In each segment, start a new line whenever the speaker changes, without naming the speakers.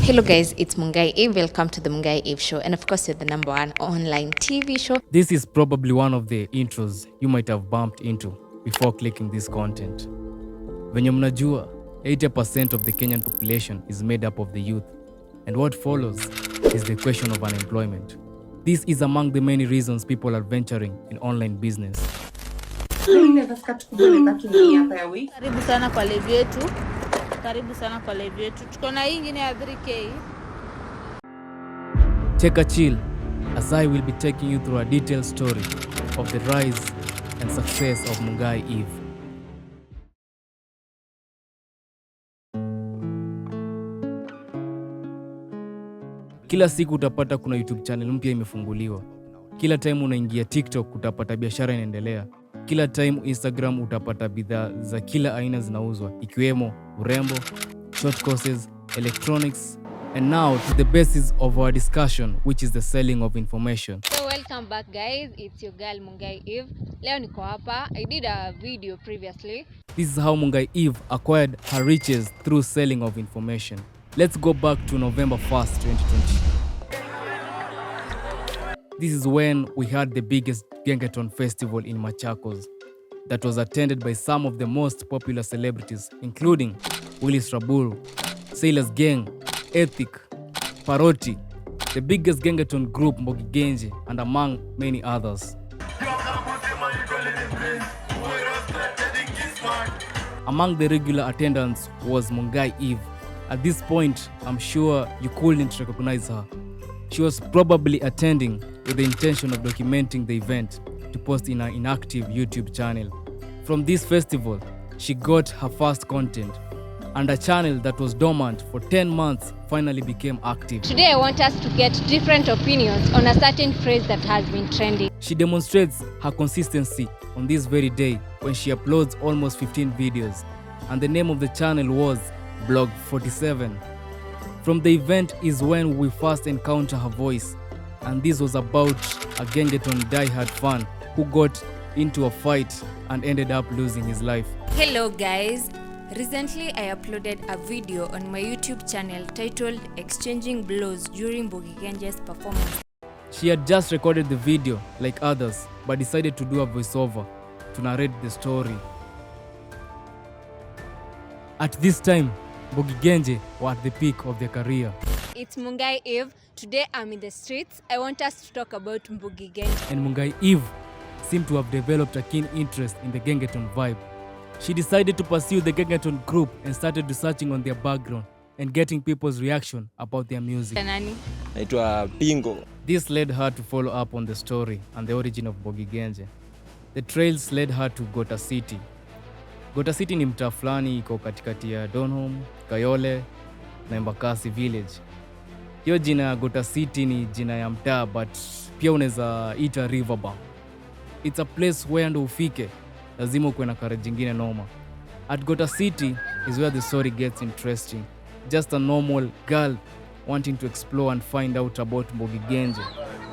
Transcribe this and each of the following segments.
Hello guys, it's Mungai Eve. Welcome to the Mungai Eve show, and of course you're the #1 online TV show.
This is probably one of the intros you might have bumped into before clicking this content. Venye mnajua, 80% of the Kenyan population is made up of the youth, and what follows is the question of unemployment. This is among the many reasons people are venturing in online business.
Karibu sana kwa live yetu. Tuko na hii ingine ya 3K.
Take a chill as I will be taking you through a detailed story of the rise and success of Mungai Eve. Kila siku utapata kuna YouTube channel mpya imefunguliwa. Kila time unaingia TikTok utapata biashara inaendelea. Kila time Instagram utapata bidhaa za kila aina zinauzwa, ikiwemo urembo, short courses, electronics, and now to the basis of our discussion, which is the selling of information.
So welcome back guys, it's your girl Mungai Eve. Leo niko hapa. I did a video previously.
This is how Mungai Eve acquired her riches through selling of information. Let's go back to November 1st, 2020. This is when we had the biggest Gengeton festival in Machakos that was attended by some of the most popular celebrities, including Willis Raburu, Sailors Gang, Ethic, Paroti, the biggest Gengeton group Mbogi Genje, and among many others. Among the regular attendants was Mungai Eve. At this point, I'm sure you couldn't recognize her. She was probably attending with the intention of documenting the event to post in her inactive YouTube channel. From this festival, she got her first content, and a channel that was dormant for 10 months finally became active.
Today I want us to get different opinions on a certain phrase that has been trending.
She demonstrates her consistency on this very day when she uploads almost 15 videos, and the name of the channel was Blog 47. From the event is when we first encounter her voice, and this was about a Gengeton diehard fan who got into a fight and ended up losing his life.
Hello guys, recently I uploaded a video on my YouTube channel titled Exchanging Blows during Mbogi Genje's performance.
She had just recorded the video like others, but decided to do a voiceover to narrate the story. At this time, Mbogi Genje were at the peak of their career.
It's Mungai Eve. Today I'm in the streets. I want us to talk about Mbogi Genje.
And Mungai Eve seemed to have developed a keen interest in the Gengeton vibe. She decided to pursue the Gengeton group and started researching on their background and getting people's reaction about their music.
Nani?
Naitwa Pingo.
This led her to follow up on the story and the origin of Mbogi Genje. The trails led her to Gota City. Gota City ni mtaa fulani iko katikati ya Donholm, Kayole na Embakasi village. Hiyo jina ya Gota City ni jina ya mtaa, but pia unaweza ita riverbank. It's a place where ndo ufike lazima ukuwe na courage jingine noma. At Gota City is where the story gets interesting. Just a normal girl wanting to explore and find out about Mbogi Genje.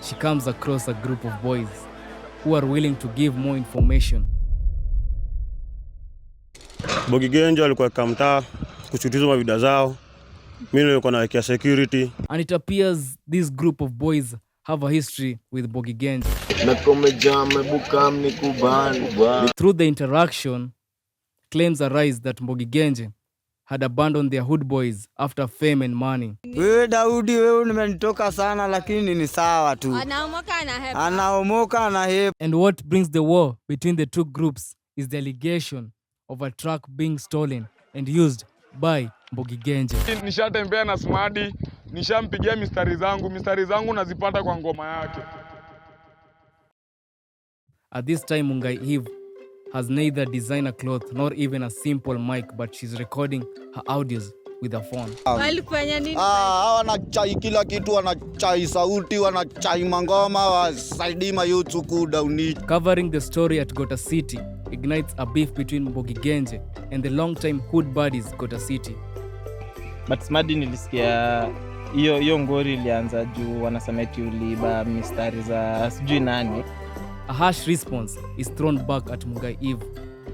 She comes across a group of boys who are willing to give more information.
Mbogi Genje walikuwa kamtaa kuchutiza mavida zao. Mimi nilikuwa nawekea security.
And it appears this group of boys have a history with Mbogi Genje. Through the interaction, claims arise that Mbogi Genje had abandoned their hood boys after fame and money.
Wewe Daudi, wewe umenitoka sana lakini ni sawa tu. Anaomoka na hepa.
And what brings the war between the two groups is the allegation of a truck being stolen and used by Mbogi Genje.
Nishatembea na Smadi, nishampigia mistari zangu nazipata kwa ngoma yake.
At this time, Mungai Eve has neither designer cloth nor even a simple mic, but she's recording her audios with her phone.
Walifanya nini?
Wanachai kila kitu, wanachai sauti, wanachai mangoma, wasaidi mayutu kudauni.
Covering the story at Gota City ignites a beef between Mbogi Genje and the long-time hood buddies Gota City.
But Smadi nilisikia hiyo ngori ilianza juu wanasema eti uliiba mistari za sijui nani.
A harsh response is thrown back at Mungai Eve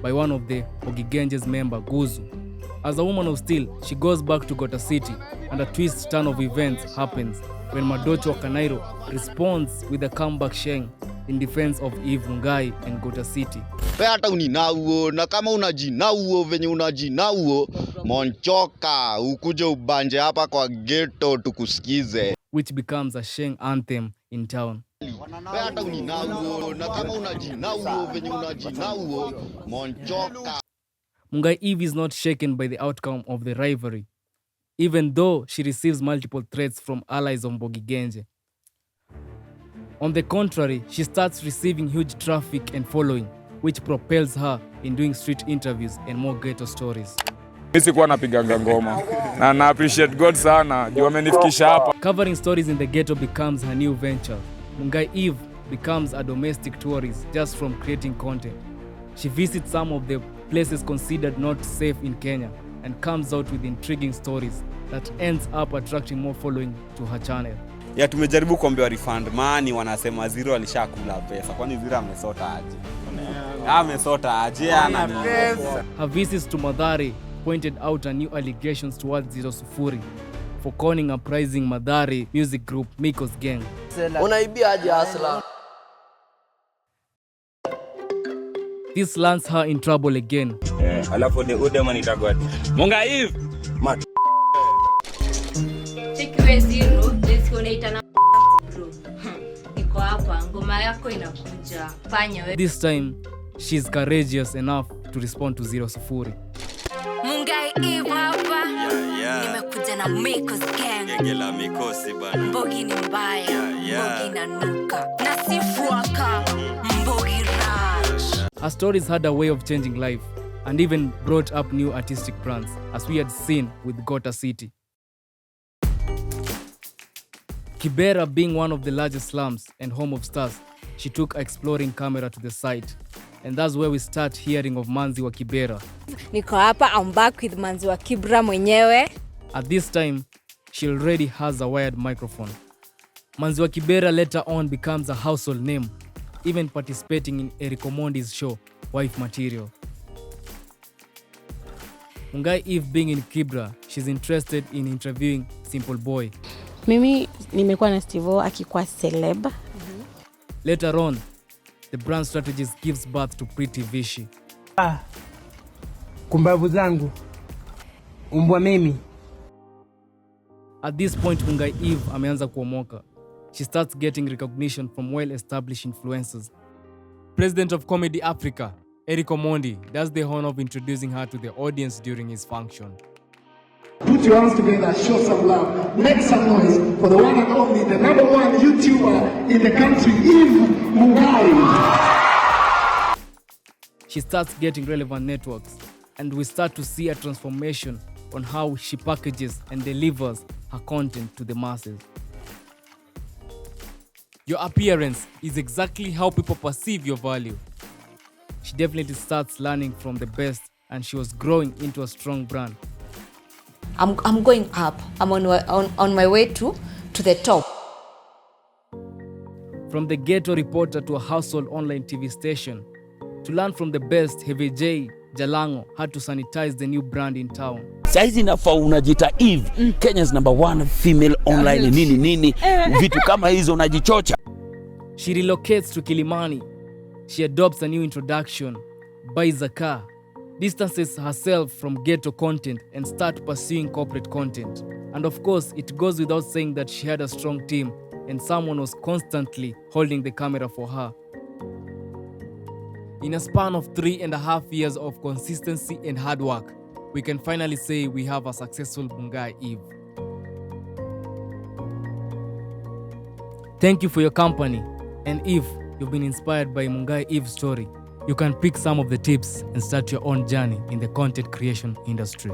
by one of the Mbogi Genje's member Guzu, As a woman of steel, she goes back to Gota City, and a twist turn of events happens when Madocho Kanairo responds with a comeback sheng in defense of Eve Mungai and Gota City.
We hata uninauo, na kama unajinauo venye unajinauo, monchoka, ukuje ubanje hapa kwa ghetto tukusikize.
Which becomes a sheng anthem in town.
We hata uninauo, na kama unajinauo venye unajinauo, monchoka.
Mungai Eve is not shaken by the outcome of the rivalry, even though she receives multiple threats from allies of Mbogi Genje. On the contrary, she starts receiving huge traffic and following, which propels her in doing street interviews and more ghetto stories.
Mimi sikuwa napiganga ngoma na na appreciate God sana juu amenifikisha hapa.
Covering stories in the ghetto becomes her new venture. Mungai Eve becomes a domestic tourist just from creating content. She visits some of the places considered not safe in Kenya and comes out with intriguing stories that ends up attracting more following to her channel.
Ya tumejaribu kuombewa refund money, wanasema Zero alishakula pesa. Kwani Zero amesota aje? Amesota aje ana pesa.
Her visits to Mathare pointed out a new allegations towards Zero Sufuri for conning a prizing Mathare music group Miko's gang.
Unaibia aje asla?
This lands her in trouble again.
Alafu the other man itagwa Mungai Eve.
Chekiwe Zero, let's unaita na bro. Niko hapa, ngoma yako inakuja. Fanya wewe.
This time, she's courageous enough to respond to Zero Sufuri.
Mungai Eve hapa. Nimekuja na Miko's gang.
Gela mikosi bana.
Mbogi ni mbaya. Mbogi inanuka. Na sifuaka. Mbogi rush.
Her stories had a way of changing life and even brought up new artistic brands, as we had seen with Gota City. Kibera being one of the largest slums and home of stars, she took an exploring camera to the site. And that's where we start hearing of Manzi wa Kibera.
Niko hapa, I'm back with Manzi wa Kibera mwenyewe.
At this time, she already has a wired microphone. Manzi wa Kibera later on becomes a household name, even participating in Eric Omondi's show, Wife Material. Mungai Eve being in Kibera, she's interested in interviewing Simple Boy.
Mimi nimekuwa na Steve akikuwa celeb.
Later on, the brand strategist gives birth to Pretty Vishi.
Kumbavu zangu. Umbwa mimi.
At this point, Mungai Eve ameanza kuomoka. She starts getting recognition from well-established influencers. President of Comedy Africa, Eric Omondi, does the honor of introducing her to the audience during his function.
Put your hands together, show some love, make some noise for the one and only, the #1 YouTuber in the country, Eve Mungai.
She starts getting relevant networks, and we start to see a transformation on how she packages and delivers her content to the masses. Your appearance is exactly how people perceive your value. She definitely starts learning from the best, and she was growing into a strong brand.
I'm going up. I'm on my way to the top.
From the ghetto reporter to a household online TV station, to learn from the best, Heavy J Jalango had to sanitize the new brand in town.
Saizi nafaa unajita Eve, Kenya's #1 female online nini vitu kama hizo unajichocha.
She relocates to Kilimani. She adopts a new introduction, buys a car, distances herself from ghetto content and starts pursuing corporate content. And of course, it goes without saying that she had a strong team and someone was constantly holding the camera for her. In a span of 3.5 years of consistency and hard work, we can finally say we have a successful Mungai Eve. Thank you for your company. And if you've been inspired by Mungai Eve's story, you can pick some of the tips and start your own journey in the content creation industry.